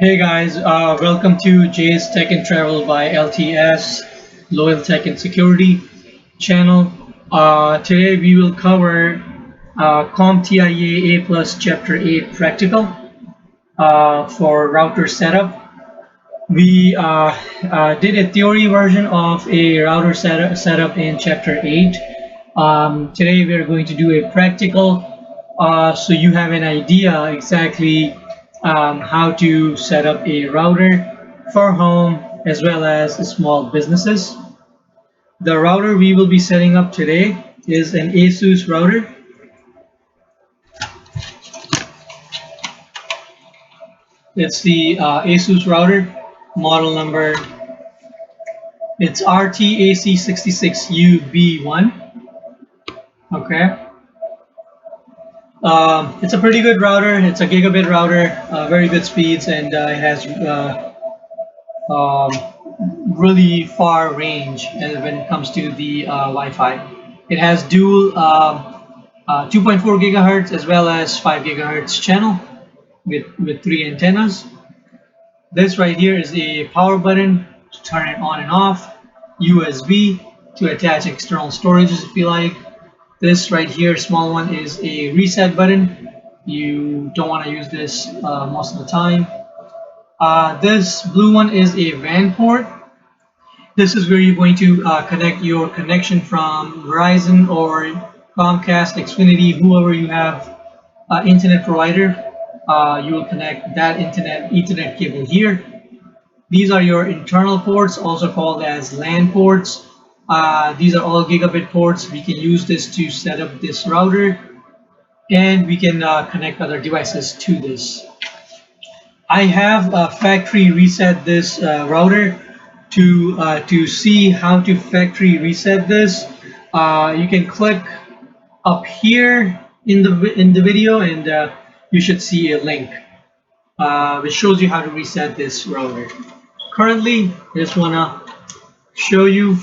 Hey guys, welcome to Jay's Tech and Travel by LTS, Loyal Tech and Security channel. Today we will cover CompTIA A+ Chapter 8 Practical for router setup. We did a theory version of a router setup in Chapter 8. Today we are going to do a practical so you have an idea exactly how to set up a router for home as well as small businesses. The router we will be setting up today is an Asus router. It's the Asus router, model number, it's RTAC66UB1. Okay. It's a pretty good router. It's a gigabit router, very good speeds, and it has really far range when it comes to the Wi-Fi. It has dual 2.4 gigahertz as well as 5 gigahertz channel with 3 antennas. This right here is a power button to turn it on and off, USB to attach external storages if you like. This right here, small one, is a reset button. You don't want to use this most of the time. This blue one is a WAN port. This is where you're going to connect your connection from Verizon or Comcast, Xfinity, whoever you have internet provider. You will connect that Ethernet cable here. These are your internal ports, also called as LAN ports. These are all gigabit ports. We can use this to set up this router, and we can connect other devices to this. I have factory reset this router. To see how to factory reset this, you can click up here in the video, and you should see a link which shows you how to reset this router. Currently, I just wanna show you.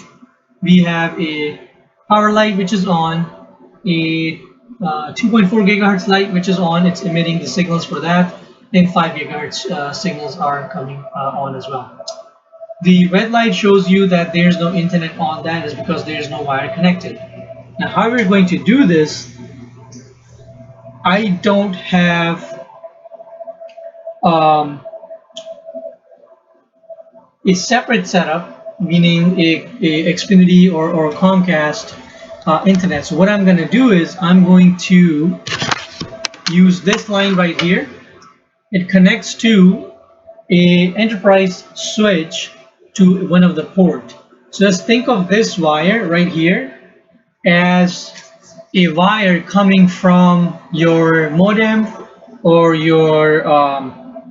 We have a power light which is on, a 2.4 gigahertz light which is on. It's emitting the signals for that, and 5 gigahertz signals are coming on as well. The red light shows you that there's no internet on. That is because there's no wire connected. Now, how we're going to do this, I don't have a separate setup, meaning a Xfinity or Comcast internet. So what I'm going to do is I'm going to use this line right here. It connects to a enterprise switch to one of the port. So just think of this wire right here as a wire coming from your modem or your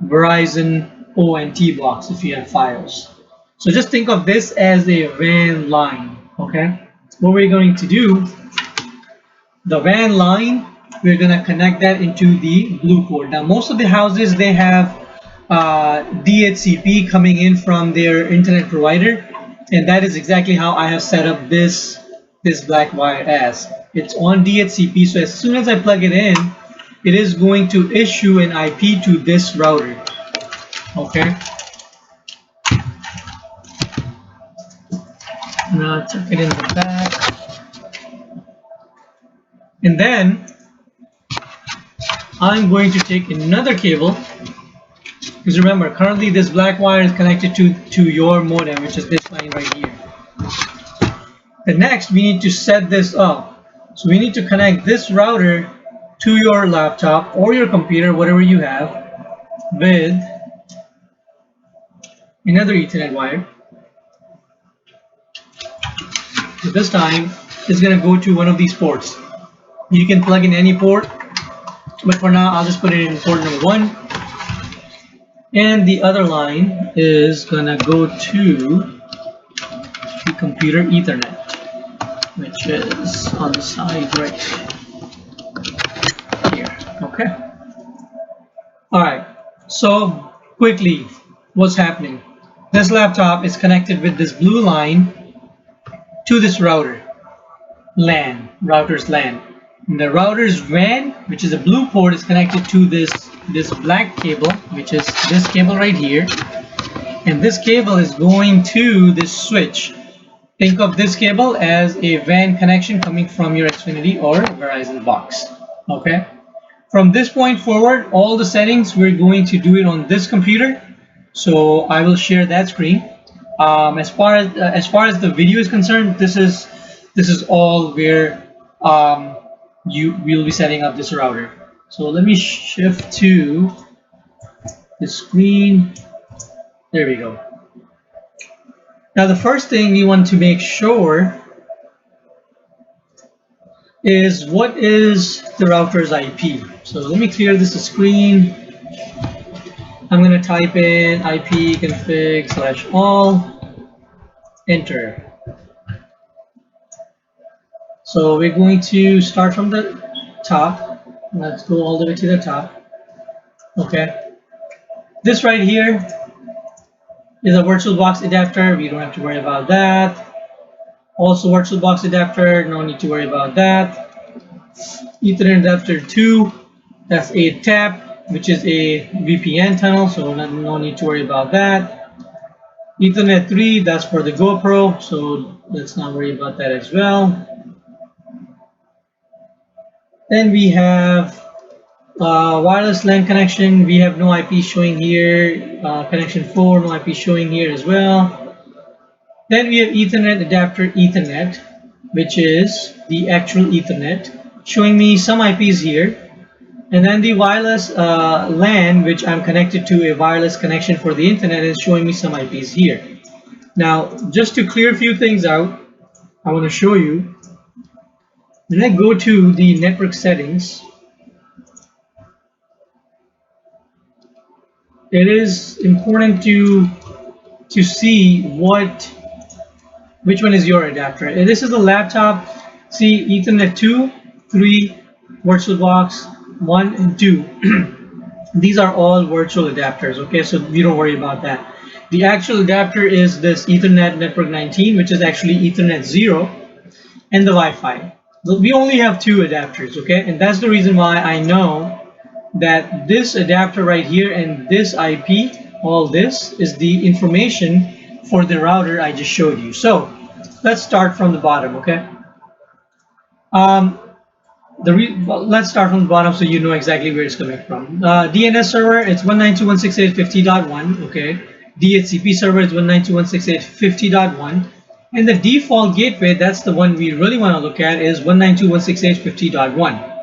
Verizon ONT blocks if you have files. So just think of this as a WAN line, okay? What we're going to do, the WAN line, we're going to connect that into the blue port. Now, most of the houses, they have DHCP coming in from their internet provider, and that is exactly how I have set up this black wire as. It's on DHCP, so as soon as I plug it in, it is going to issue an IP to this router, okay? Now tuck it in the back, and then I'm going to take another cable, because remember, currently this black wire is connected to your modem, which is this line right here. The next, we need to set this up. So we need to connect this router to your laptop or your computer, whatever you have, with another Ethernet wire. So this time, it's going to go to one of these ports. You can plug in any port, but for now, I'll just put it in port number 1. And the other line is going to go to the computer Ethernet, which is on the side right here. Okay. All right. So quickly, what's happening? This laptop is connected with this blue line to this router, LAN, router's LAN. And the router's WAN, which is a blue port, is connected to this black cable, which is this cable right here. And this cable is going to this switch. Think of this cable as a WAN connection coming from your Xfinity or Verizon box. Okay. From this point forward, all the settings, we're going to do it on this computer. So I will share that screen. As far as the video is concerned, this is all where you will be setting up this router. So let me shift to the screen. There we go. Now the first thing you want to make sure is what is the router's IP. So let me clear this screen. I'm going to type in IP config/all, enter. So we're going to start from the top. Let's go all the way to the top. Okay. This right here is a VirtualBox adapter. We don't have to worry about that. Also VirtualBox adapter, no need to worry about that. Ethernet adapter 2, that's a tap, which is a VPN tunnel, so no need to worry about that. Ethernet 3, that's for the GoPro, so let's not worry about that as well. Then we have wireless LAN connection. We have no IP showing here. Connection 4, no IP showing here as well. Then we have Ethernet adapter Ethernet, which is the actual Ethernet, showing me some IPs here. And then the wireless LAN, which I'm connected to a wireless connection for the internet, is showing me some IPs here. Now, just to clear a few things out, I want to show you. When I go to the network settings, it is important to see which one is your adapter. And this is a laptop. See, Ethernet 2, 3, VirtualBox 1 and 2. These are all virtual adapters. Okay, so we don't worry about that. The actual adapter is this Ethernet Network 19, which is actually Ethernet 0, and the Wi-Fi. We only have 2 adapters. Okay, and that's the reason why I know that this adapter right here and this IP, all this is the information for the router I just showed you. So let's start from the bottom. Okay, let's start from the bottom so you know exactly where it's coming from. DNS server, it's 192.168.50.1. okay, DHCP server is 192.168.50.1, and the default gateway, that's the one we really want to look at, is 192.168.50.1.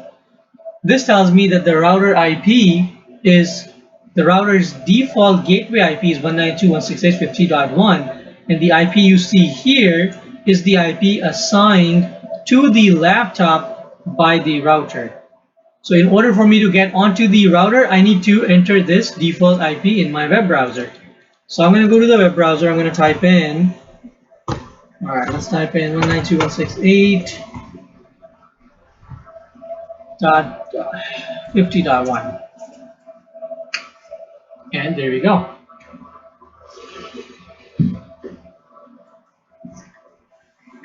This tells me that the router IP is, the router's default gateway IP is 192.168.50.1, and the IP you see here is the IP assigned to the laptop by the router. So in order for me to get onto the router, I need to enter this default IP in my web browser. So I'm going to go to the web browser. I'm going to type in, all right, let's type in 192.168.50.1. And there we go.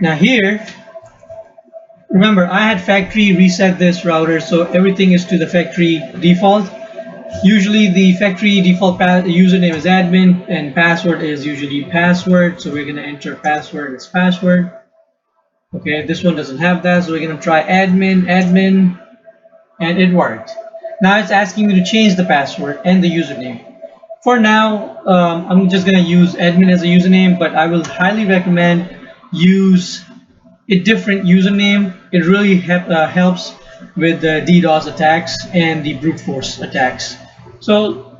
Now here, remember, I had factory reset this router, so everything is to the factory default. Usually the factory default username is admin and password is usually password. So we're going to enter password as password. Okay, this one doesn't have that, so we're going to try admin, and it worked. Now it's asking me to change the password and the username. For now, I'm just going to use admin as a username, but I will highly recommend use a different username. It really helps with the DDoS attacks and the brute force attacks. So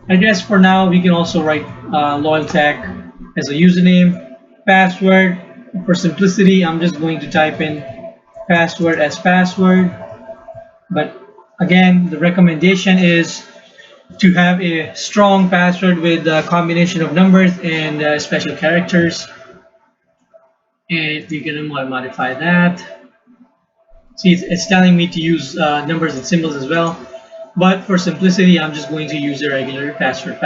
I guess for now we can also write loyaltech as a username. Password, for simplicity, I'm just going to type in password as password. But again, the recommendation is to have a strong password with a combination of numbers and special characters. And we're going to modify that. See, it's telling me to use numbers and symbols as well. But for simplicity, I'm just going to use a regular password.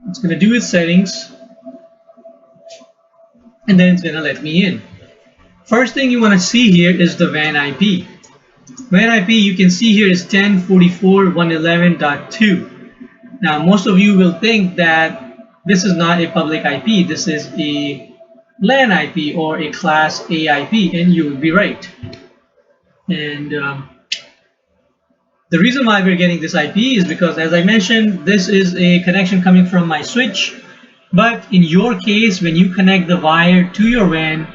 It's going to do its settings. And then it's going to let me in. First thing you want to see here is the WAN IP. WAN IP you can see here is 10.44.111.2. Now most of you will think that this is not a public IP, this is a LAN IP or a class A IP, and you would be right. And the reason why we're getting this IP is because, as I mentioned, this is a connection coming from my switch. But in your case, when you connect the wire to your WAN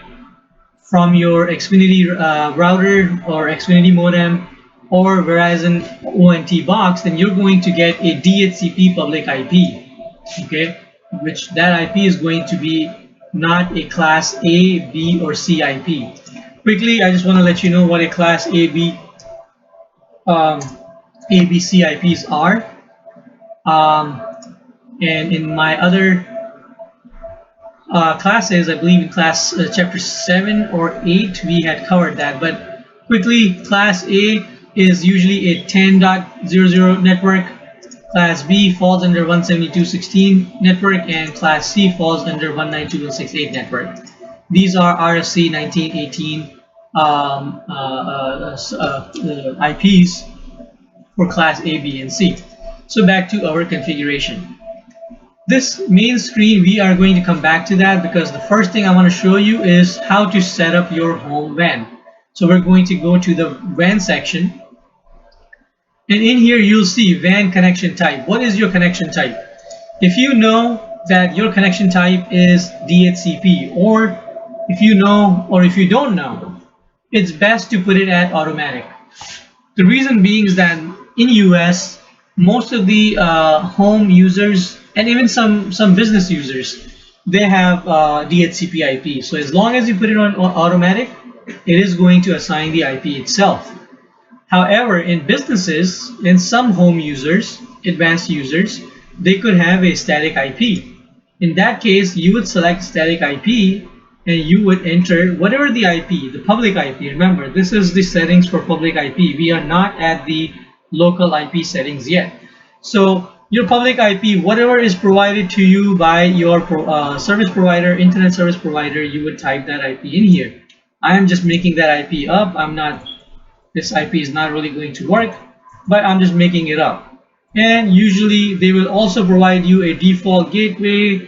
from your Xfinity router or Xfinity modem or Verizon ONT box, then you're going to get a DHCP public IP, okay, which that IP is going to be not a class A, B, or C IP. Quickly, I just want to let you know what a class A, B, ABC IPs are. And in my other classes, I believe in class chapter 7 or 8, we had covered that. But quickly, class A is usually a 10.00 network. Class B falls under 172.16 network, and class C falls under 192.168 network. These are RFC 1918 IPs for class A, B, and C. So back to our configuration. This main screen, we are going to come back to that because the first thing I want to show you is how to set up your home WAN. So we're going to go to the WAN section. And in here, you'll see WAN connection type. What is your connection type? If you know that your connection type is DHCP, or if you know or if you don't know, it's best to put it at automatic. The reason being is that in US, most of the home users and even some business users, they have DHCP IP. So as long as you put it on automatic, it is going to assign the IP itself. However, in businesses and some home users, advanced users, they could have a static IP. In that case, you would select static IP and you would enter whatever the IP, the public IP. Remember, this is the settings for public IP. We are not at the local IP settings yet. So your public IP, whatever is provided to you by your service provider, internet service provider, you would type that IP in here. I am just making that IP up. This IP is not really going to work, but I'm just making it up. And usually they will also provide you a default gateway,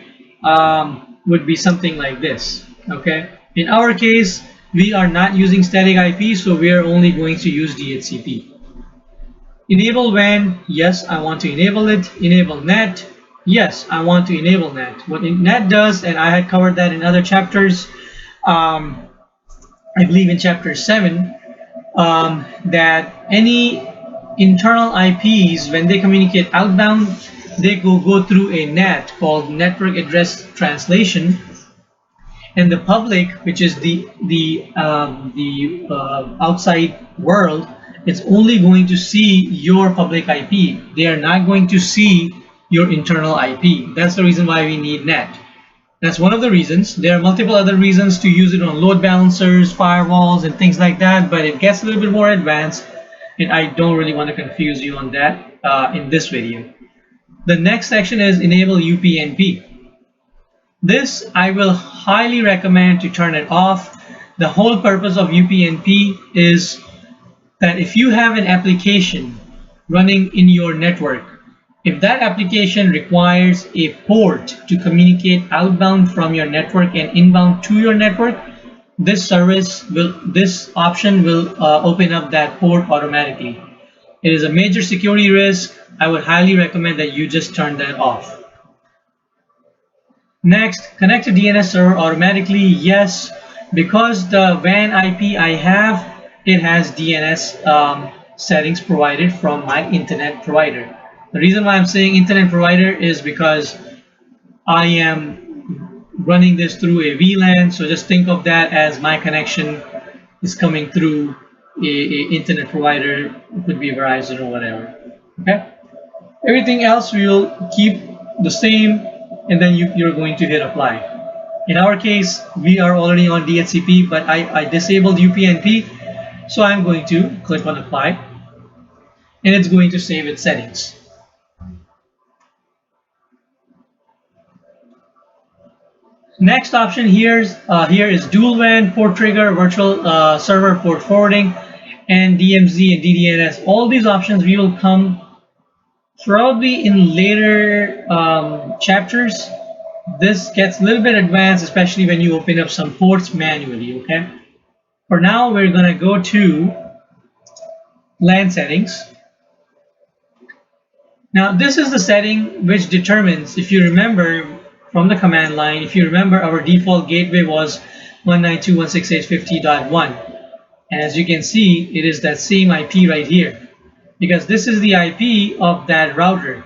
would be something like this. Okay. In our case, we are not using static IP, so we are only going to use DHCP. Enable WAN, yes, I want to enable it. Enable NAT, yes, I want to enable NAT. What NAT does, and I had covered that in other chapters, I believe in chapter 7, that any internal IPs, when they communicate outbound, they go through a NAT called Network Address Translation, and the public, which is the outside world, it's only going to see your public IP. They are not going to see your internal IP. That's the reason why we need NAT. That's one of the reasons. There are multiple other reasons to use it on load balancers, firewalls, and things like that, but it gets a little bit more advanced, and I don't really want to confuse you on that in this video. The next section is enable UPnP. This I will highly recommend to turn it off. The whole purpose of UPnP is that if you have an application running in your network, if that application requires a port to communicate outbound from your network and inbound to your network, this option will open up that port automatically. It is a major security risk. I would highly recommend that you just turn that off. Next, connect to DNS server automatically. Yes, because the WAN IP I have, it has DNS settings provided from my internet provider. The reason why I'm saying internet provider is because I am running this through a VLAN, so just think of that as my connection is coming through a internet provider. It could be Verizon or whatever. Okay, everything else we will keep the same, and then you're going to hit apply. In our case, we are already on DHCP, but I disabled UPnP, so I'm going to click on apply, and it's going to save its settings. Next option here is dual WAN, port trigger, virtual server port forwarding, and DMZ and DDNS. All these options we will come probably in later chapters. This gets a little bit advanced, especially when you open up some ports manually. Okay. For now, we're gonna go to LAN settings. Now, this is the setting which determines, if you remember from the command line, if you remember, our default gateway was 192.168.50.1, and as you can see, it is that same IP right here, because this is the IP of that router,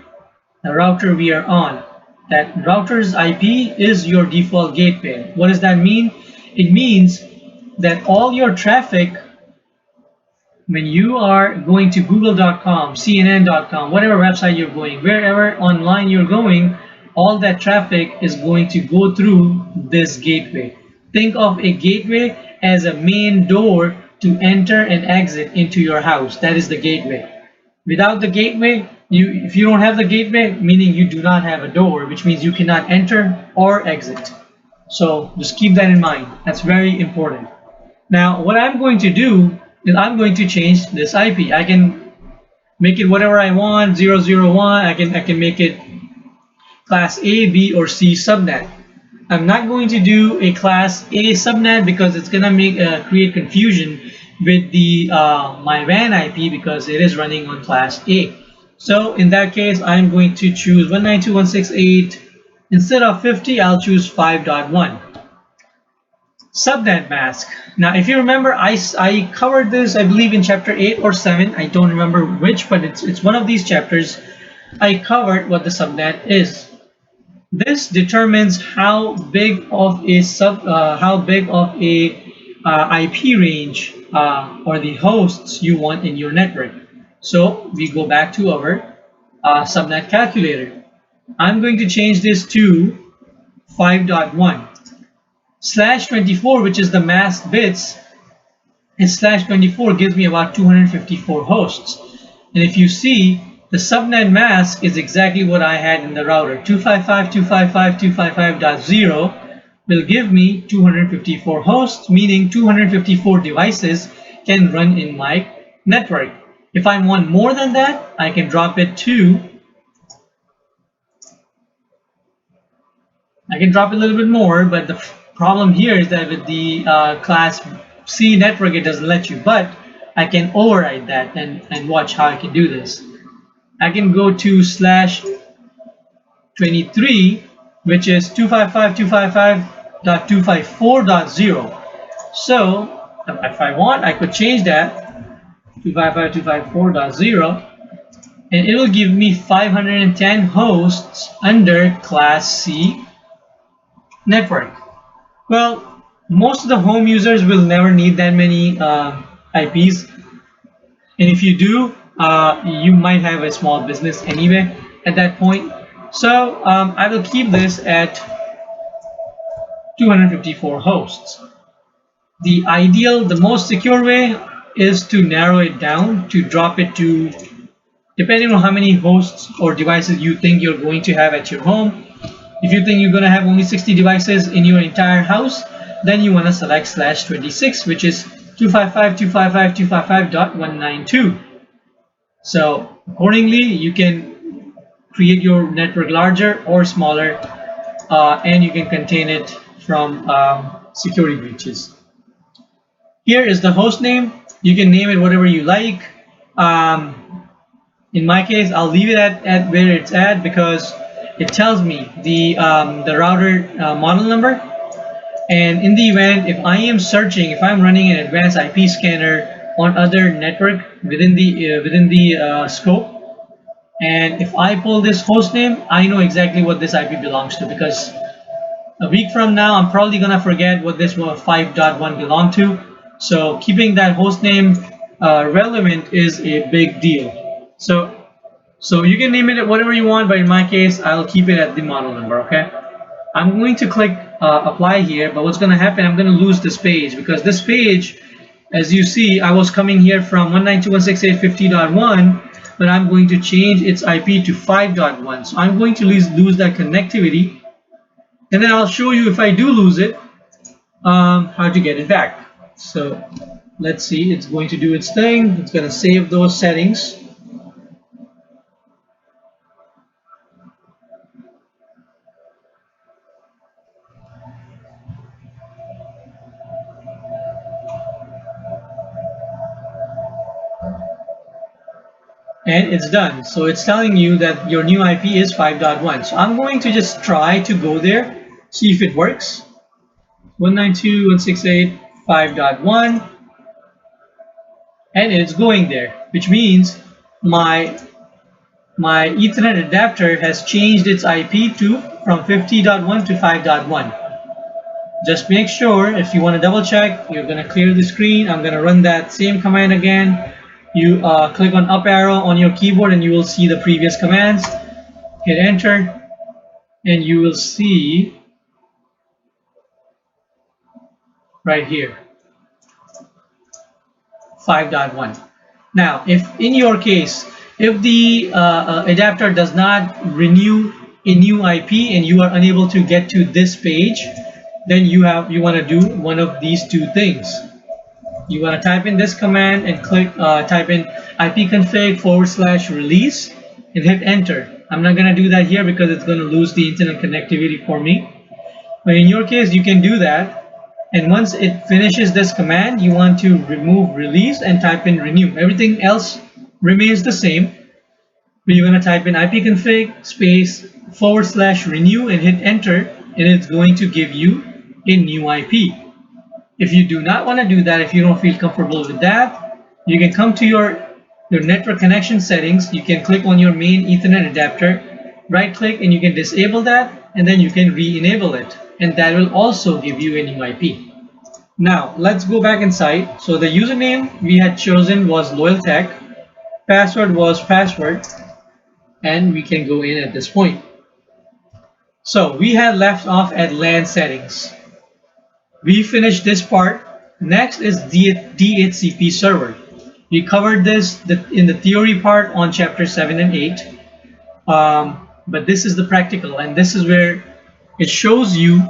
the router we are on. That router's IP is your default gateway. What does that mean? It means that all your traffic, when you are going to google.com, cnn.com, whatever website you're going, wherever online you're going, all that traffic is going to go through this gateway. Think of a gateway as a main door to enter and exit into your house. That is the gateway. Without the gateway, if you don't have the gateway, meaning you do not have a door, which means you cannot enter or exit. So just keep that in mind. That's very important. Now, what I'm going to do is I'm going to change this IP. I can make it whatever I want, 001. I can make it class A, B, or C subnet. I'm not going to do a class A subnet because it's gonna create confusion with the my WAN IP, because it is running on class A. So in that case, I'm going to choose 192.168. Instead of 50, I'll choose 5.1. Subnet mask. Now, if you remember, I covered this, I believe, in chapter 8 or 7. I don't remember which, but it's one of these chapters. I covered what the subnet is. This determines how big of a IP range or the hosts you want in your network. So we go back to our subnet calculator. I'm going to change this to 5.1. /24, which is the masked bits, is /24 gives me about 254 hosts. And if you see, the subnet mask is exactly what I had in the router. 255.255.255.0 will give me 254 hosts, meaning 254 devices can run in my network. If I want more than that, I can drop it to, I can drop a little bit more, but the problem here is that with the class C network, it doesn't let you, but I can override that and watch how I can do this. I can go to /23, which is 255.255.254.0. So if I want, I could change that 255.254.0, and it will give me 510 hosts under class C network. Well, most of the home users will never need that many IPs, and if you do, you might have a small business anyway at that point. So I will keep this at 254 hosts. The ideal, the most secure way is to narrow it down, to drop it to, depending on how many hosts or devices you think you're going to have at your home. If you think you're going to have only 60 devices in your entire house, then you want to select /26, which is 255.255.255.192. So accordingly, you can create your network larger or smaller, and you can contain it from security breaches. Here is the host name. You can name it whatever you like. In my case, I'll leave it at where it's at, because it tells me the router model number. And in the event, if I am searching, if I'm running an advanced IP scanner on other network within the scope, and if I pull this host name, I know exactly what this IP belongs to, because a week from now I'm probably gonna forget what this 5.1 belonged to. So keeping that host name relevant is a big deal. So you can name it whatever you want, but in my case, I'll keep it at the model number. Okay, I'm going to click apply here, but what's going to happen, I'm going to lose this page, because this page, as you see, I was coming here from 192.168.50.1, but I'm going to change its IP to 5.1. So I'm going to lose that connectivity, And then I'll show you if I do lose it, how to get it back. So let's see, it's going to do its thing. It's going to save those settings. And it's done. So it's telling you that your new IP is 5.1. So I'm going to just try to go there, see if it works. 192.168.5.1, and it's going there, which means my Ethernet adapter has changed its IP to from 50.1 to 5.1. Just make sure, if you want to double check, you're going to clear the screen. I'm going to run that same command again. You click on up arrow on your keyboard and you will see the previous commands. Hit enter and you will see right here 5.1. Now, if in your case, if the adapter does not renew a new IP and you are unable to get to this page, then you want to do one of these two things. You want to type in this command and click type in ipconfig/release and hit enter. I'm not going to do that here because it's going to lose the internet connectivity for me. But in your case, you can do that. And once it finishes this command, you want to remove release and type in renew. Everything else remains the same. But you're going to type in ipconfig/renew and hit enter, and it's going to give you a new IP. If you do not want to do that, if you don't feel comfortable with that, you can come to your network connection settings. You can click on your main Ethernet adapter, right click, and you can disable that, and then you can re-enable it, and that will also give you a new IP. Now let's go back inside. So the username we had chosen was LoyalTech, password was password, and we can go in at this point. So we had left off at LAN settings. We finished this part. Next is DHCP server. We covered this in the theory part on chapter 7 and 8. But this is the practical, and this is where it shows you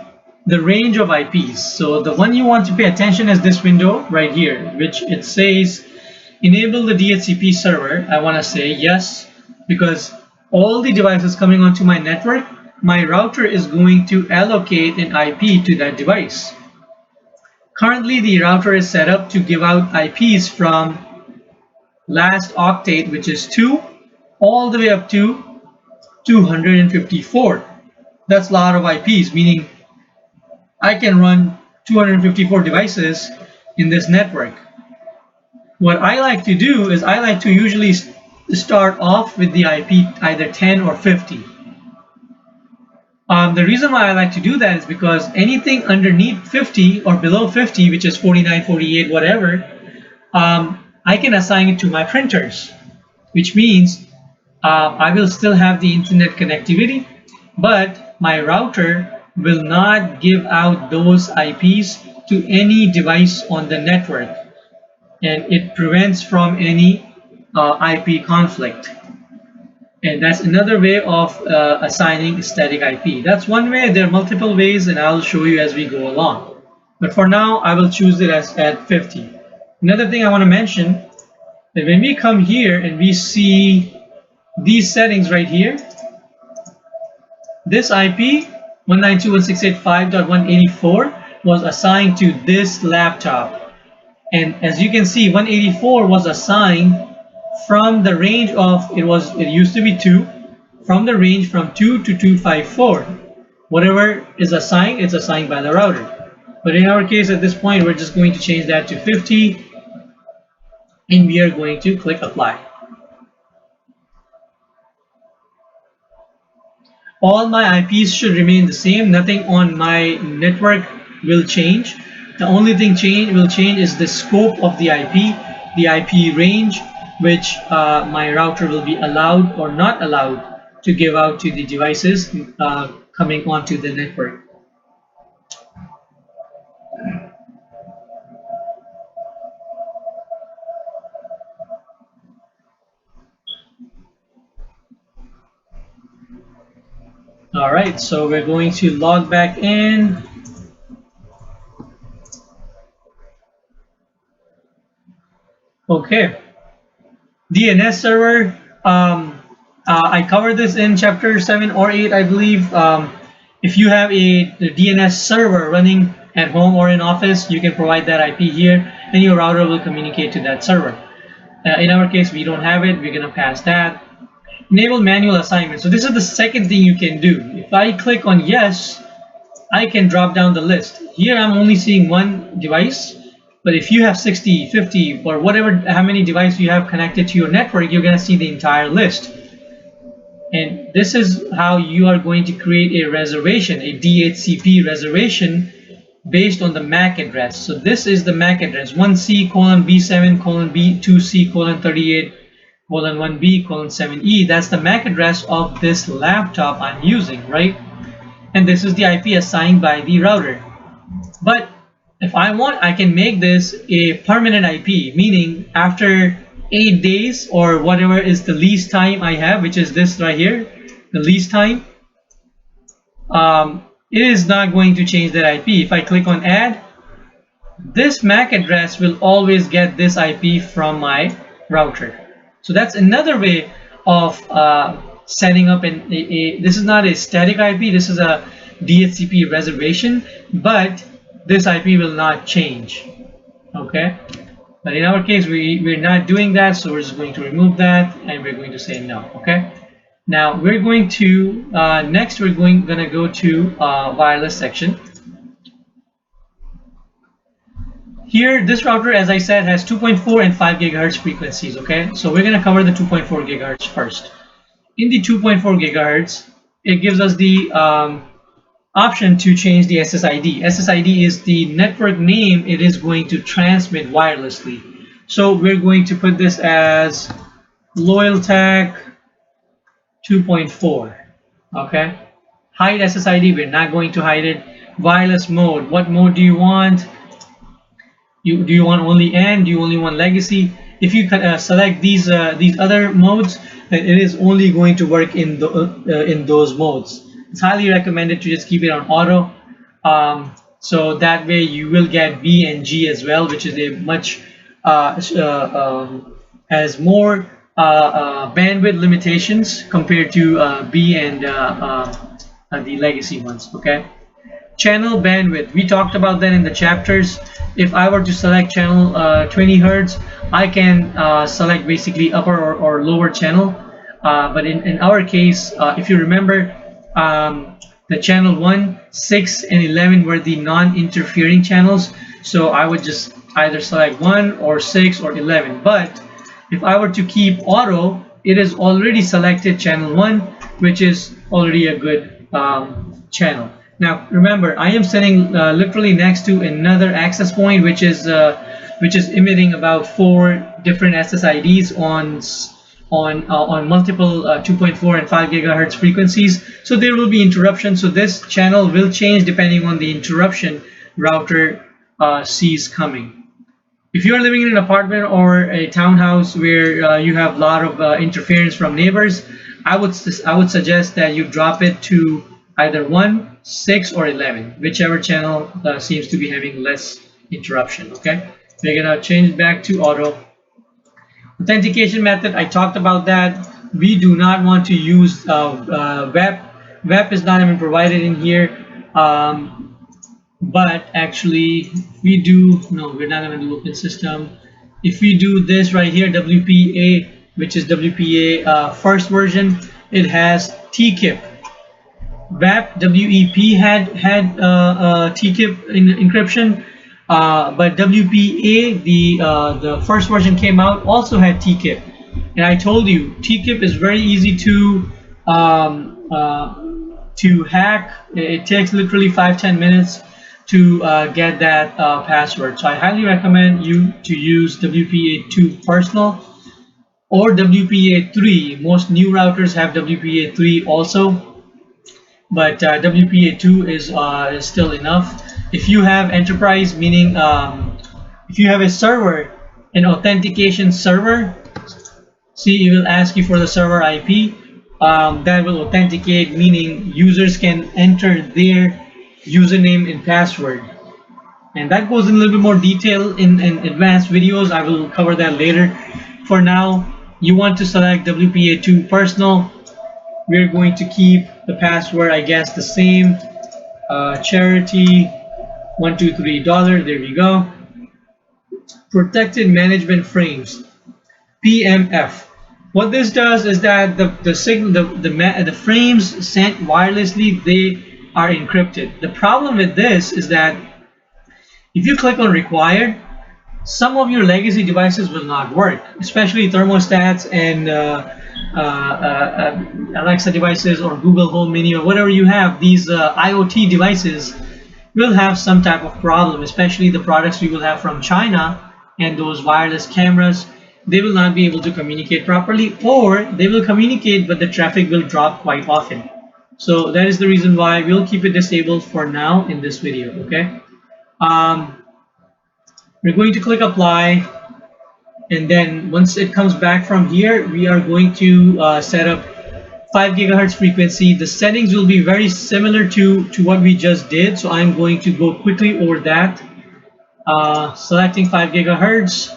the range of IPs. So the one you want to pay attention is this window right here, which it says enable the DHCP server. I want to say yes, because all the devices coming onto my network, my router is going to allocate an IP to that device. Currently, the router is set up to give out IPs from last octet, which is 2, all the way up to 254. That's a lot of IPs, meaning I can run 254 devices in this network. What I like to do is I like to usually start off with the IP either 10 or 50. The reason why I like to do that is because anything underneath 50 or below 50, which is 49, 48, whatever, I can assign it to my printers, which means I will still have the internet connectivity, but my router will not give out those IPs to any device on the network, and it prevents from any IP conflict. And that's another way of assigning static IP. That's one way. There are multiple ways, and I'll show you as we go along. But for now, I will choose it as at 50. Another thing I want to mention, that when we come here and we see these settings right here, this IP 192.168.5.184 was assigned to this laptop. And as you can see, 184 was assigned from the range of, it used to be 2, from the range from 2 to 254. Whatever is assigned, it's assigned by the router. But in our case at this point, we're just going to change that to 50, and we are going to click apply. All my IPs should remain the same. Nothing on my network will change. The only thing will change is the scope of the IP range, which my router will be allowed or not allowed to give out to the devices coming onto the network. All right, so we're going to log back in. Okay, DNS server. I covered this in chapter 7 or 8, I believe. If you have the DNS server running at home or in office, you can provide that IP here, and your router will communicate to that server. In our case, we don't have it. We're going to pass that. Enable manual assignment. So this is the second thing you can do. If I click on yes, I can drop down the list. Here I'm only seeing one device, but if you have 60, 50, or whatever, how many devices you have connected to your network, you're going to see the entire list. And this is how you are going to create a reservation, a DHCP reservation based on the MAC address. So this is the MAC address 1C:B7:B2C:38:1B:7E. That's the MAC address of this laptop I'm using, right? And this is the IP assigned by the router. But if I want, I can make this a permanent IP, meaning after 8 days or whatever is the least time I have, which is this right here, the least time, it is not going to change that IP. If I click on add, this MAC address will always get this IP from my router. So that's another way of setting up this is not a static IP, this is a DHCP reservation, but this IP will not change. Okay, but in our case we're not doing that, so we're just going to remove that and we're going to say no. Okay, now we're going to next we're gonna go to wireless section. Here this router, as I said, has 2.4 and 5 gigahertz frequencies. Okay, so we're gonna cover the 2.4 gigahertz first. In the 2.4 gigahertz, it gives us the option to change the SSID. SSID is the network name it is going to transmit wirelessly. So we're going to put this as LoyalTech 2.4. Okay, hide SSID, we're not going to hide it. Wireless mode, what mode do you want? Do you want only N? Do you only want legacy? If you select these other modes, then it is only going to work in those modes. It's highly recommended to just keep it on auto, so that way you will get B and G as well, which is a much has more bandwidth limitations compared to B and the legacy ones. Okay, channel bandwidth, we talked about that in the chapters. If I were to select channel 20 Hertz, I can select basically upper or lower channel, but in our case, if you remember, the channel 1, 6, and 11 were the non-interfering channels, so I would just either select 1 or 6 or 11. But if I were to keep auto, it is already selected channel 1, which is already a good channel. Now remember, I am sitting literally next to another access point, which is emitting about 4 different SSIDs on multiple 2.4 and 5 gigahertz frequencies. So there will be interruption. So this channel will change depending on the interruption router sees coming. If you are living in an apartment or a townhouse where you have a lot of interference from neighbors, I would suggest that you drop it to either 1, 6, or 11, whichever channel seems to be having less interruption. Okay, we're gonna change it back to auto. Authentication method, I talked about that. We do not want to use Wep. Wep is not even provided in here, but actually we do, no, we're not going to do open system. If we do this right here, WPA, which is WPA first version, it has TCP. Wep, WEP had TCP encryption, but WPA, the first version came out, also had TCP. And I told you, TCP is very easy to hack. It takes literally 5-10 minutes to get that password. So I highly recommend you to use Wpa2 Personal or Wpa3. Most new routers have Wpa3 also, but Wpa2 is still enough. If you have enterprise, meaning if you have a server, an authentication server, see, it will ask you for the server IP. that will authenticate, meaning users can enter their username and password. And that goes in a little bit more detail in advanced videos. I will cover that later. For now, you want to select Wpa2 Personal. We're going to keep the password, I guess, the same. Charity $123. There we go. Protected management frames, PMF. What this does is that the frames sent wirelessly, they are encrypted. The problem with this is that if you click on required, some of your legacy devices will not work, especially thermostats and Alexa devices or Google Home Mini or whatever you have. These IoT devices will have some type of problem, especially the products we will have from China and those wireless cameras. They will not be able to communicate properly, or they will communicate but the traffic will drop quite often. So that is the reason why we'll keep it disabled for now in this video. Okay, we're going to click apply, and then once it comes back from here, we are going to set up 5 gigahertz frequency. The settings will be very similar to what we just did, so I'm going to go quickly over that. Selecting 5 gigahertz,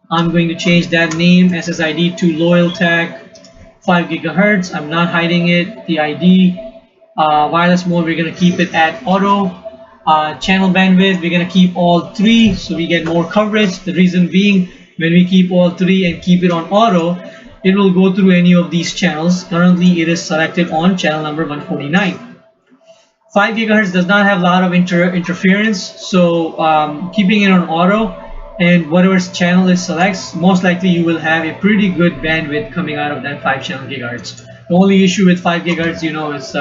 I'm going to change that name SSID to LoyalTag 5 gigahertz. I'm not hiding it. The ID, wireless mode, we're going to keep it at auto. Channel bandwidth, we're going to keep all 3 so we get more coverage. The reason being, when we keep all 3 and keep it on auto, it will go through any of these channels. Currently it is selected on channel number 149. 5 gigahertz does not have a lot of interference, so keeping it on auto, and whatever channel it selects, most likely you will have a pretty good bandwidth coming out of that 5 channel gigahertz. The only issue with 5 gigahertz, you know, is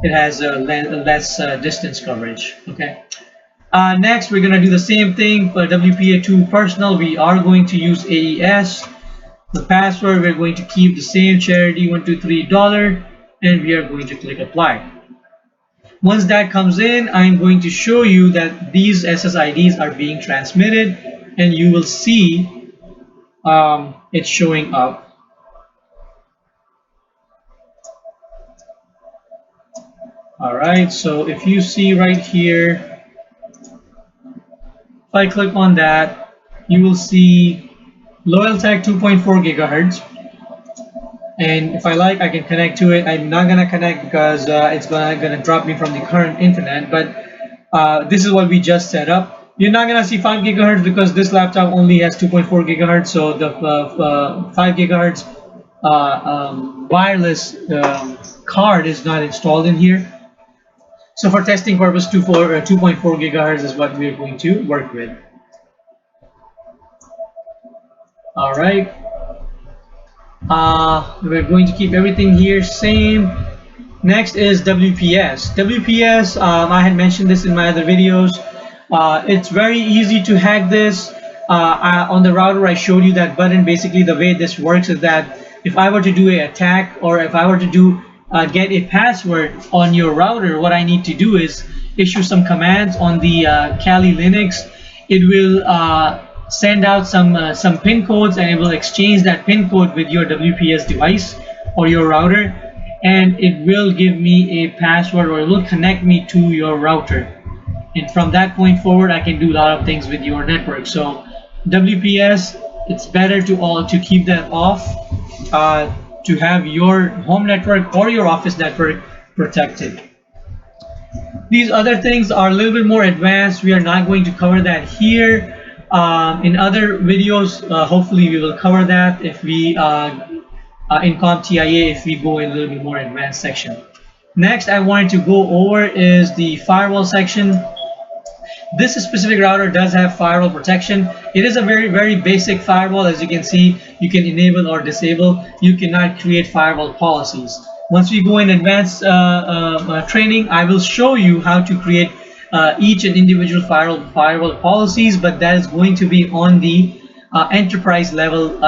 it has less distance coverage. Okay. Next, we're going to do the same thing for Wpa2 Personal. We are going to use AES. The password, we're going to keep the same, charity $123, and we are going to click apply. Once that comes in, I'm going to show you that these SSIDs are being transmitted, and you will see it showing up. Alright, so if you see right here, if I click on that, you will see LoyalTag 2.4 gigahertz. And if I like, I can connect to it. I'm not gonna connect because it's gonna drop me from the current internet. But this is what we just set up. You're not gonna see 5 gigahertz because this laptop only has 2.4 gigahertz. So the 5 gigahertz wireless card is not installed in here. So for testing purpose, 2.4 gigahertz is what we're going to work with. All right. We're going to keep everything here same. Next is WPS. WPS, I had mentioned this in my other videos. It's very easy to hack this. On the router, I showed you that button. Basically, the way this works is that if I were to do an attack, or if I were to get a password on your router, what I need to do is issue some commands on the Kali Linux. It will send out some pin codes, and it will exchange that pin code with your WPS device or your router, and it will give me a password, or it will connect me to your router. And from that point forward, I can do a lot of things with your network. So WPS, it's better to keep that off, to have your home network or your office network protected. These other things are a little bit more advanced. We are not going to cover that here. In other videos, hopefully we will cover that if we in CompTIA, if we go in a little bit more advanced section. Next, I wanted to go over is the firewall section. This specific router does have firewall protection. It is a very basic firewall. As you can see, you can enable or disable. You cannot create firewall policies. Once we go in advanced training, I will show you how to create each and individual firewall policies, but that is going to be on the enterprise level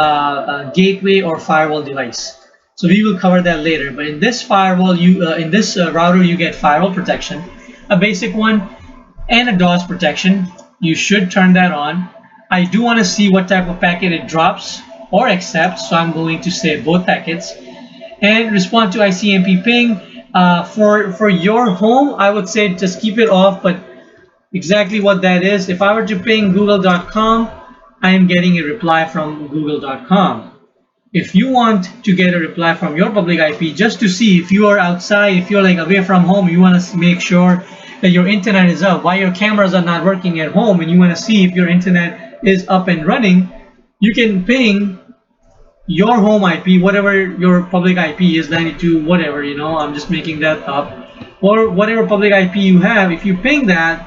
gateway or firewall device. So we will cover that later. But in this firewall, in this router, you get firewall protection, a basic one, and a DOS protection. You should turn that on. I do want to see what type of packet it drops or accepts, so I'm going to save both packets. and respond to ICMP ping. For your home, I would say just keep it off, but exactly what that is, if I were to ping google.com, I am getting a reply from google.com. If you want to get a reply from your public IP, just to see if you are outside, if you're like away from home, you want to make sure that your internet is up, why your cameras are not working at home, and you want to see if your internet is up and running, you can ping your home IP, whatever your public IP is, 92 whatever, I'm just making that up, or whatever public IP you have. If you ping that,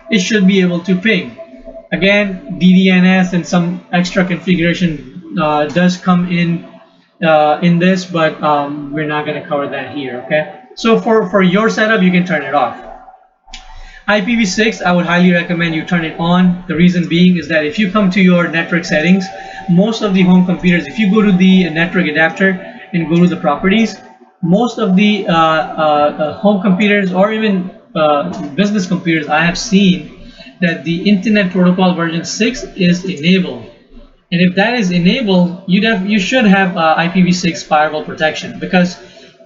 it should be able to ping. Again, DDNS and some extra configuration does come in this, but we're not going to cover that here. Okay, so for your setup, you can turn it off. IPv6, I would highly recommend you turn it on. The reason being is that if you come to your network settings, most of the home computers, if you go to the network adapter and go to the properties, most of the home computers or even business computers, I have seen that the Internet Protocol version 6 is enabled. And if that is enabled, you should have IPv6 firewall protection, because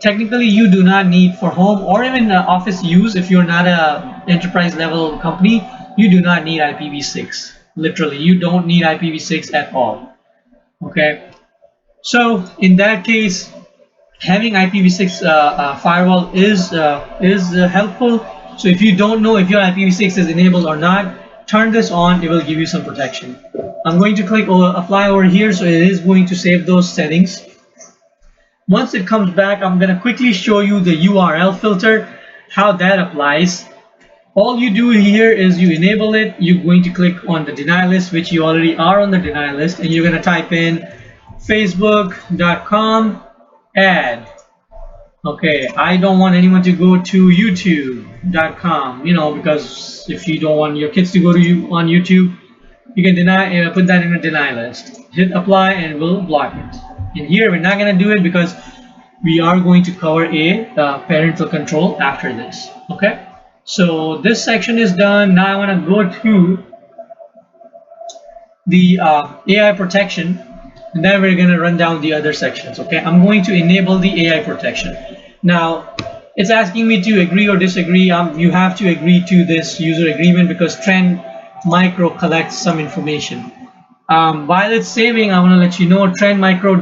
technically you do not need, for home or even office use, if you're not a enterprise level company, you do not need IPv6. Literally, you don't need IPv6 at all. Okay, so in that case, having IPv6 firewall is helpful. So if you don't know if your IPv6 is enabled or not, turn this on. It will give you some protection. I'm going to click apply over here, so it is going to save those settings. Once it comes back, I'm going to quickly show you the URL filter, how that applies. All you do here is you enable it. You're going to click on the deny list, which you already are on the deny list, and you're going to type in facebook.com add. Okay, I don't want anyone to go to youtube.com, because if you don't want your kids to go to on YouTube, you can put that in a deny list. Hit apply and we'll block it. And here we're not going to do it because we are going to cover a parental control after this. Okay, so this section is done. Now I want to go to the AI protection, and then we're going to run down the other sections. Okay, I'm going to enable the AI protection. Now it's asking me to agree or disagree. You have to agree to this user agreement because Trend Micro collects some information. While it's saving, I want to let you know Trend Micro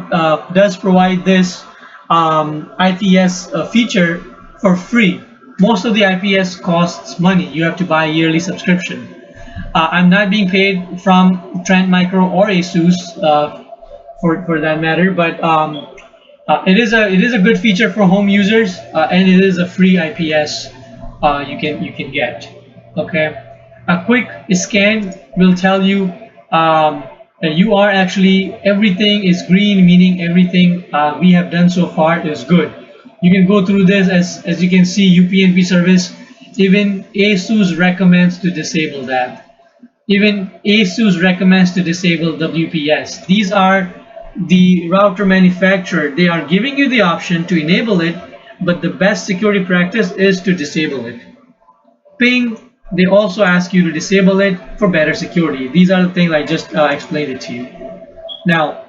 does provide this IPS feature for free. Most of the IPS costs money. You have to buy a yearly subscription. I'm not being paid from Trend Micro or Asus for that matter, but it is a good feature for home users, and it is a free IPS you can get. Okay, a quick scan will tell you that you are actually, everything is green, meaning everything we have done so far is good. You can go through this. As you can see, Upnp service, even Asus recommends to disable that. Even Asus recommends to disable WPS. These are the router manufacturer. They are giving you the option to enable it, but the best security practice is to disable it. Ping, they also ask you to disable it for better security. These are the things I just explained it to you. Now,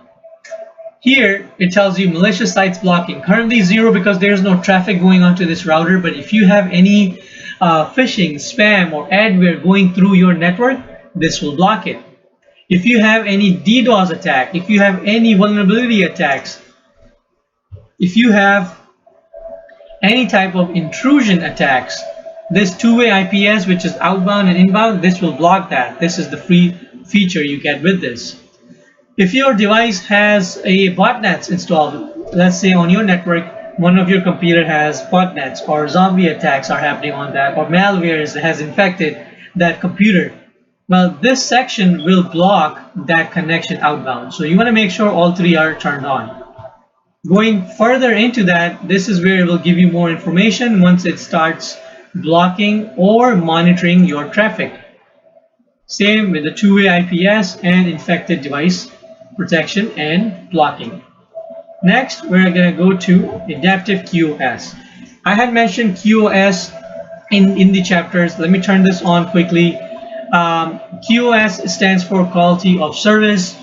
here it tells you malicious sites blocking. Currently 0 because there's no traffic going onto this router, but if you have any phishing, spam, or adware going through your network, this will block it. If you have any DDoS attack, if you have any vulnerability attacks, if you have any type of intrusion attacks, this two-way IPS, which is outbound and inbound, this will block that. This is the free feature you get with this. If your device has a botnets installed, let's say on your network, one of your computer has botnets or zombie attacks are happening on that, or malware has infected that computer, well, this section will block that connection outbound. So you want to make sure all three are turned on. Going further into that, this is where it will give you more information once it starts blocking or monitoring your traffic. Same with the two-way IPS and infected device protection and blocking. Next, we're going to go to adaptive QoS. I had mentioned QoS in the chapters. Let me turn this on quickly. QoS stands for quality of service.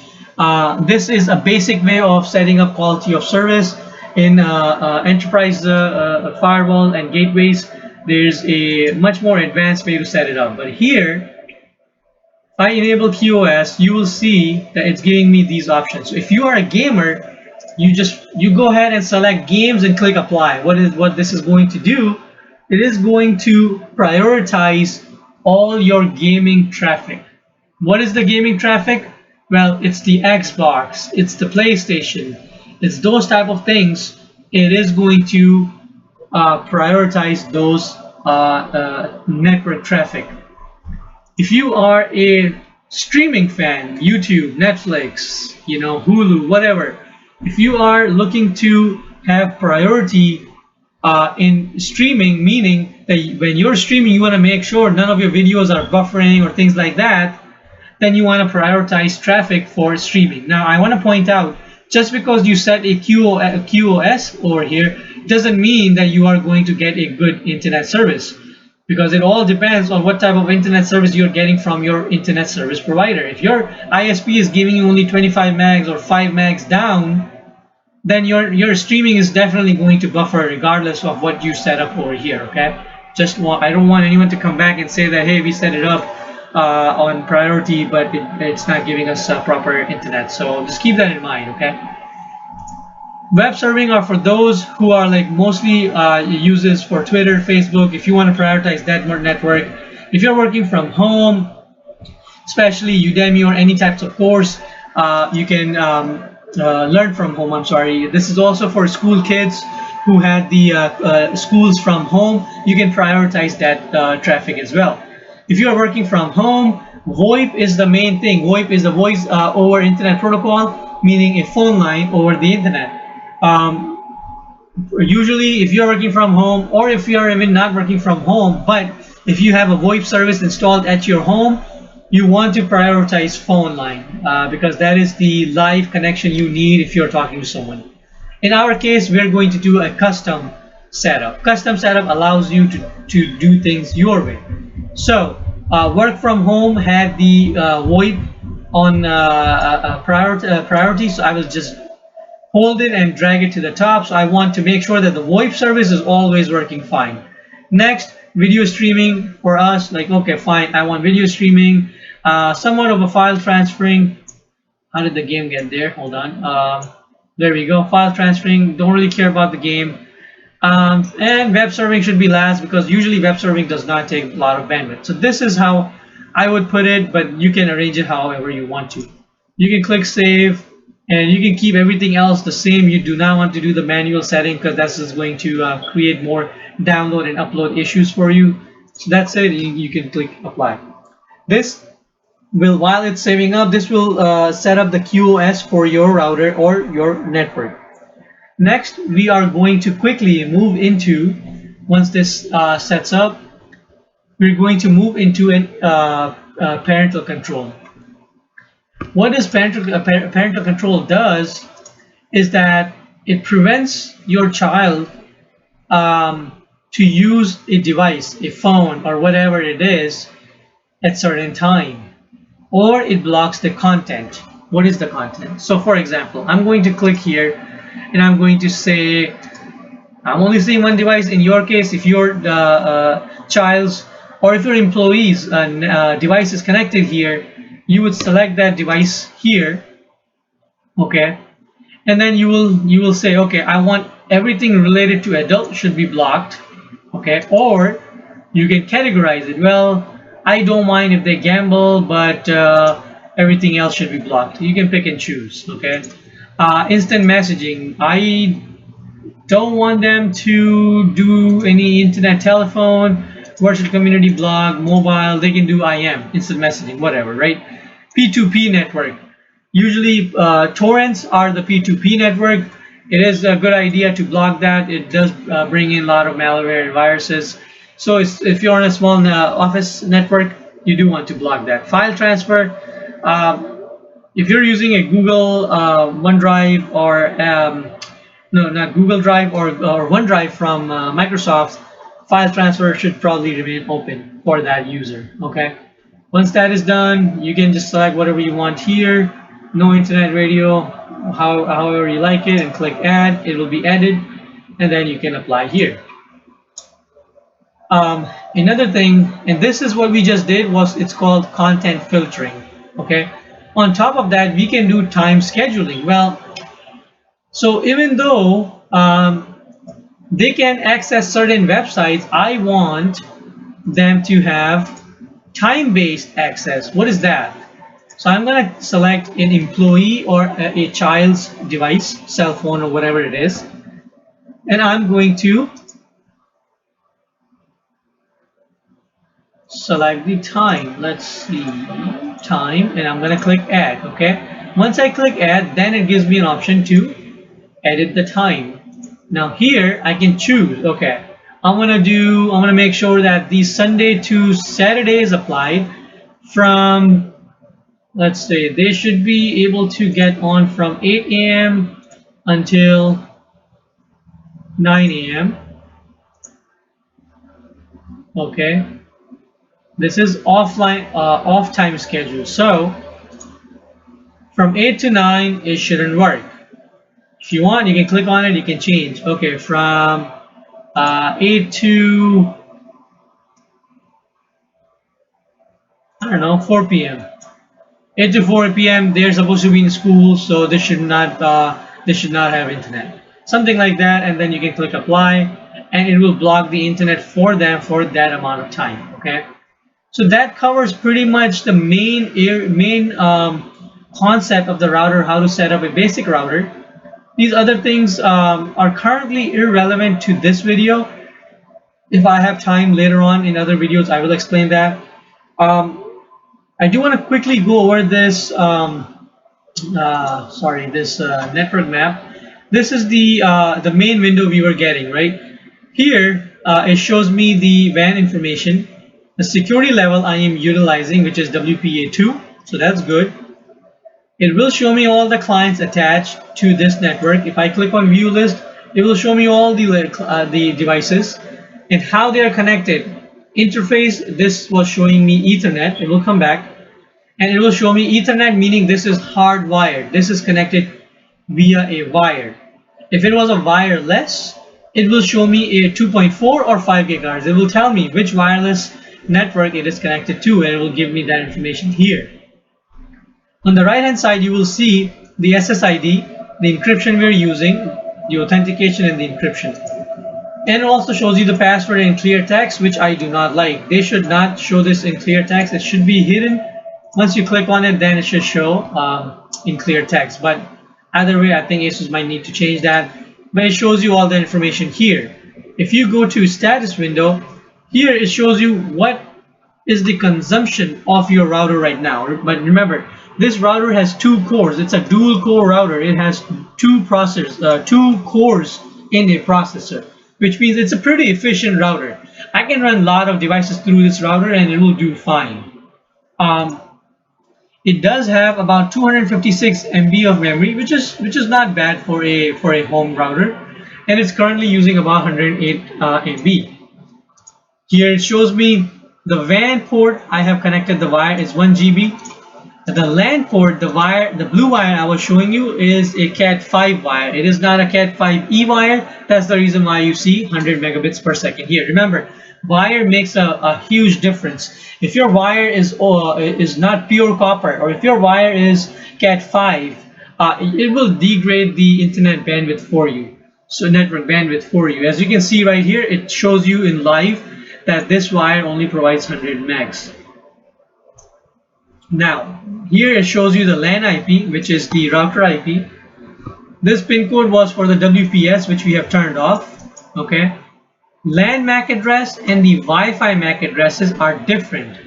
This is a basic way of setting up quality of service. In enterprise firewall and gateways, there's a much more advanced way to set it up. But here, if I enable QoS, you will see that it's giving me these options. So if you are a gamer, you go ahead and select games and click apply. What this is going to do? It is going to prioritize all your gaming traffic. What is the gaming traffic? Well, it's the Xbox, it's the PlayStation, it's those type of things. It is going to prioritize those network traffic. If you are a streaming fan, YouTube, Netflix, Hulu, whatever, if you are looking to have priority in streaming, meaning that when you're streaming, you want to make sure none of your videos are buffering or things like that, then you want to prioritize traffic for streaming. Now, I want to point out, just because you set a QoS over here doesn't mean that you are going to get a good internet service, because it all depends on what type of internet service you're getting from your internet service provider. If your ISP is giving you only 25 megs or 5 megs down, then your streaming is definitely going to buffer regardless of what you set up over here. Okay, I don't want anyone to come back and say that, hey, we set it up on priority, but it's not giving us proper internet. So just keep that in mind. Okay. Web serving are for those who are like mostly uses for Twitter, Facebook. If you want to prioritize that network, if you're working from home, especially Udemy or any types of course, you can learn from home. I'm sorry. This is also for school kids who had the schools from home. You can prioritize that traffic as well. If you are working from home, Voip is the main thing. Voip is the voice over internet protocol, meaning a phone line over the internet. Usually, if you're working from home, or if you're even not working from home, but if you have a Voip service installed at your home, you want to prioritize phone line because that is the live connection you need if you're talking to someone. In our case, we're going to do a custom setup. Custom setup allows you to do things your way. So, work from home had the Voip on priority, so I will just hold it and drag it to the top. So I want to make sure that the Voip service is always working fine. Next, video streaming for us, like, okay, fine, I want video streaming, somewhat of a file transferring. How did the game get there? Hold on. There we go, file transferring, don't really care about the game. And web serving should be last, because usually web serving does not take a lot of bandwidth. So this is how I would put it, but you can arrange it however you want to. You can click save, and you can keep everything else the same. You do not want to do the manual setting, because that's just going to create more download and upload issues for you. So that's it. You can click apply. This will, while it's saving up, this will set up the QoS for your router or your network. Next, we are going to quickly move into, once this sets up, we're going to move into parental control. What this parental control does is that it prevents your child to use a device, a phone or whatever it is, at certain time, or it blocks the content. What is the content? So for example, I'm going to click here and I'm going to say I'm only seeing one device. In your case, if your child's or if your employee's device is connected here, you would select that device here, okay, and then you will say, okay, I want everything related to adult should be blocked, okay, or you can categorize it. Well, I don't mind if they gamble, but everything else should be blocked. You can pick and choose, okay. Instant messaging, I don't want them to do any internet telephone, virtual community blog, mobile. They can do IM, instant messaging, whatever, right? P2p network, usually torrents are the P2p network. It is a good idea to block that. It does bring in a lot of malware and viruses. So if you're on a small office network, you do want to block that. File transfer, if you're using a Google OneDrive or no, not Google Drive or OneDrive from Microsoft, file transfer should probably remain open for that user, okay. Once that is done, you can just select whatever you want here. No internet radio, however you like it, and click add. It will be added, and then you can apply here. Another thing, and this is what we just did, was it's called content filtering. Okay, on top of that, we can do time scheduling. Well, so even though they can access certain websites, I want them to have time-based access. What is that? So I'm going to select an employee or a child's device, cell phone or whatever it is, and I'm going to select the time. Let's see, time, and I'm going to click add. Okay, once I click add, then it gives me an option to edit the time. Now here I can choose. Okay, I'm gonna make sure that the Sunday to Saturday is applied from, let's say, they should be able to get on from 8 a.m. until 9 a.m. Okay, this is offline off time schedule, so from 8 to 9 it shouldn't work. If you want, you can click on it, you can change. Okay, from 8 to, I don't know, 4 p.m. 8 to 4 p.m. they're supposed to be in school, so they should not have internet. Something like that, and then you can click apply, and it will block the internet for them for that amount of time. Okay, so that covers pretty much the main concept of the router, how to set up a basic router. These other things are currently irrelevant to this video. If I have time later on in other videos, I will explain that. I do want to quickly go over this network map. This is the main window we were getting, right? Here it shows me the WAN information, the security level I am utilizing, which is Wpa2, so that's good. It will show me all the clients attached to this network. If I click on view list, it will show me all the devices and how they are connected. Interface, this was showing me Ethernet. It will come back and it will show me Ethernet, meaning this is hardwired. This is connected via a wire. If it was a wireless, it will show me a 2.4 or 5 gigahertz. It will tell me which wireless network it is connected to, and it will give me that information here. On the right hand side, you will see the SSID, the encryption we're using, the authentication and the encryption. And it also shows you the password in clear text, which I do not like. They should not show this in clear text. It should be hidden. Once you click on it, then it should show in clear text. But either way, I think Asus might need to change that. But it shows you all the information here. If you go to status window, here it shows you what is the consumption of your router right now. But remember, this router has 2 cores. It's a dual core router. It has 2 cores in a processor, which means it's a pretty efficient router. I can run a lot of devices through this router and it will do fine. It does have about 256 MB of memory, which is not bad for a home router, and it's currently using about 108 MB. Here it shows me the WAN port I have connected the wire is 1 GB. The LAN port, the blue wire I was showing you, is a Cat5 wire. It is not a Cat5e wire. That's the reason why you see 100 megabits per second here. Remember, wire makes a huge difference. If your wire is not pure copper, or if your wire is Cat5, it will degrade the internet bandwidth for you. So network bandwidth for you. As you can see right here, it shows you in live that this wire only provides 100 megs. Now, here it shows you the LAN IP, which is the router IP. This pin code was for the WPS, which we have turned off. Okay. LAN MAC address and the Wi-Fi MAC addresses are different.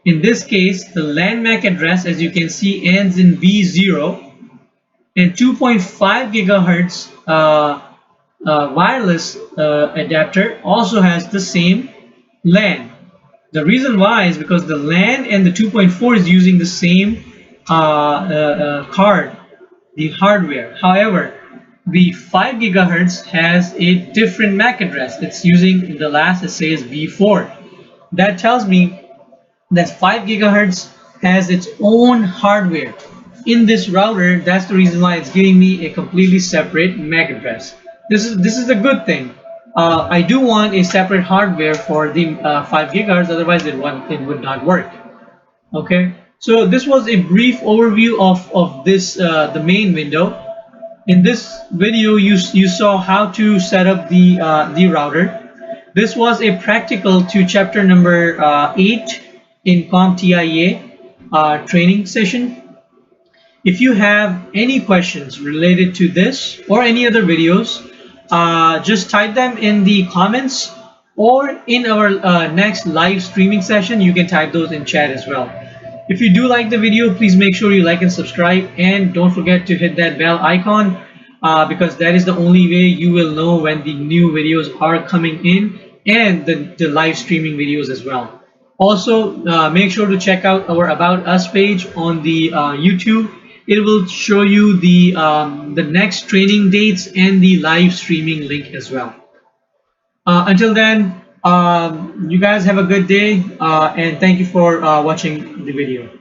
In this case, the LAN MAC address, as you can see, ends in V0, and 2.5 gigahertz wireless adapter also has the same LAN. The reason why is because the LAN and the 2.4 is using the same card, the hardware. However, the 5 gigahertz has a different MAC address. It's using the last, it says V4. That tells me that 5 gigahertz has its own hardware. in this router, that's the reason why it's giving me a completely separate MAC address. This is a good thing. I do want a separate hardware for the 5 gigahertz, otherwise it would not work. Okay, so this was a brief overview of this the main window. In this video, you saw how to set up the router. This was a practical to chapter number 8 in CompTIA training session. If you have any questions related to this or any other videos, just type them in the comments, or in our next live streaming session you can type those in chat as well. If you do like the video, please make sure you like and subscribe, and don't forget to hit that bell icon because that is the only way you will know when the new videos are coming in, and the live streaming videos as well. Also, make sure to check out our About Us page on the YouTube. It will show you the next training dates and the live streaming link as well. Until then, you guys have a good day, and thank you for watching the video.